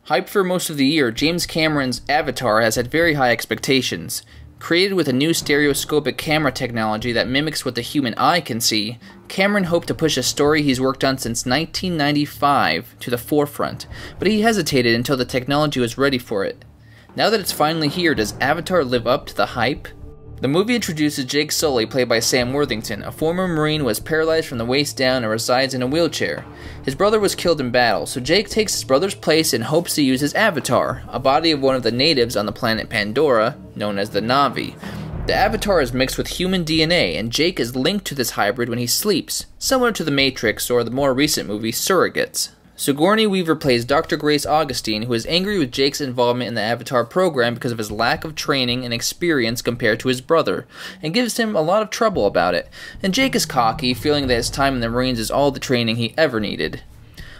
Hyped for most of the year, James Cameron's Avatar has had very high expectations. Created with a new stereoscopic camera technology that mimics what the human eye can see, Cameron hoped to push a story he's worked on since 1995 to the forefront, but he hesitated until the technology was ready for it. Now that it's finally here, does Avatar live up to the hype? The movie introduces Jake Sully, played by Sam Worthington, a former Marine who was paralyzed from the waist down and resides in a wheelchair. His brother was killed in battle, so Jake takes his brother's place and hopes to use his avatar, a body of one of the natives on the planet Pandora, known as the Na'vi. The avatar is mixed with human DNA, and Jake is linked to this hybrid when he sleeps, similar to The Matrix or the more recent movie Surrogates. Sigourney Weaver plays Dr. Grace Augustine, who is angry with Jake's involvement in the Avatar program because of his lack of training and experience compared to his brother, and gives him a lot of trouble about it. And Jake is cocky, feeling that his time in the Marines is all the training he ever needed.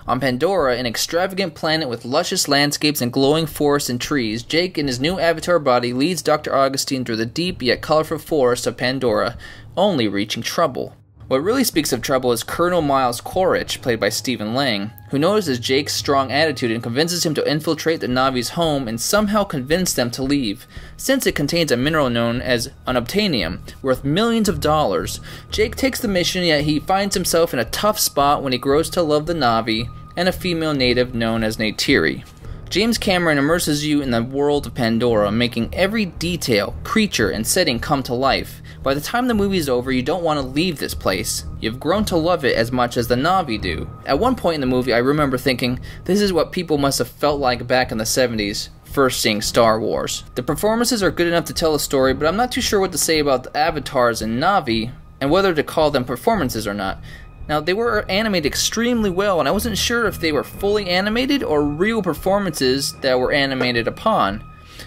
On Pandora, an extravagant planet with luscious landscapes and glowing forests and trees, Jake in his new avatar body leads Dr. Augustine through the deep yet colorful forests of Pandora, only reaching trouble. What really speaks of trouble is Colonel Miles Quaritch, played by Stephen Lang, who notices Jake's strong attitude and convinces him to infiltrate the Na'vi's home and somehow convince them to leave. Since it contains a mineral known as unobtainium, worth millions of dollars, Jake takes the mission, yet he finds himself in a tough spot when he grows to love the Na'vi and a female native known as Neytiri. James Cameron immerses you in the world of Pandora, making every detail, creature, and setting come to life. By the time the movie is over, you don't want to leave this place. You've grown to love it as much as the Na'vi do. At one point in the movie, I remember thinking, this is what people must have felt like back in the 70s, first seeing Star Wars. The performances are good enough to tell a story, but I'm not too sure what to say about the avatars and Na'vi, and whether to call them performances or not. Now, they were animated extremely well, and I wasn't sure if they were fully animated or real performances that were animated upon.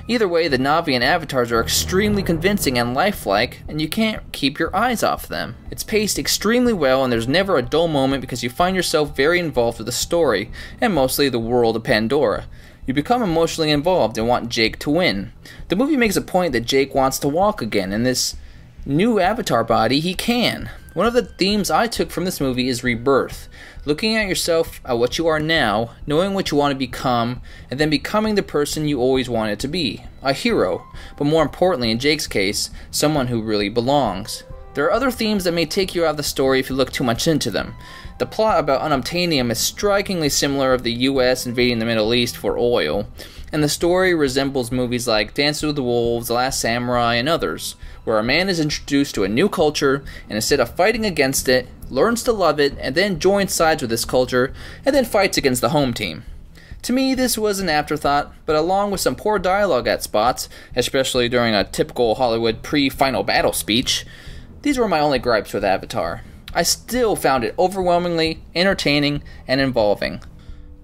Either way, the Na'vi and avatars are extremely convincing and lifelike, and you can't keep your eyes off them. It's paced extremely well, and there's never a dull moment because you find yourself very involved with the story, and mostly the world of Pandora. You become emotionally involved and want Jake to win. The movie makes a point that Jake wants to walk again, and this new avatar body, he can. One of the themes I took from this movie is rebirth. Looking at yourself, at what you are now, knowing what you want to become, and then becoming the person you always wanted to be. A hero, but more importantly in Jake's case, someone who really belongs. There are other themes that may take you out of the story if you look too much into them. The plot about unobtainium is strikingly similar of the US invading the Middle East for oil, and the story resembles movies like Dances with the Wolves, The Last Samurai, and others, where a man is introduced to a new culture, and instead of fighting against it, learns to love it, and then joins sides with this culture, and then fights against the home team. To me, this was an afterthought, but along with some poor dialogue at spots, especially during a typical Hollywood pre-final battle speech, these were my only gripes with Avatar. I still found it overwhelmingly entertaining and involving.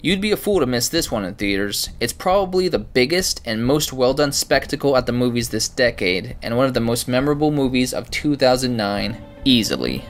You'd be a fool to miss this one in theaters. It's probably the biggest and most well-done spectacle at the movies this decade, and one of the most memorable movies of 2009, easily.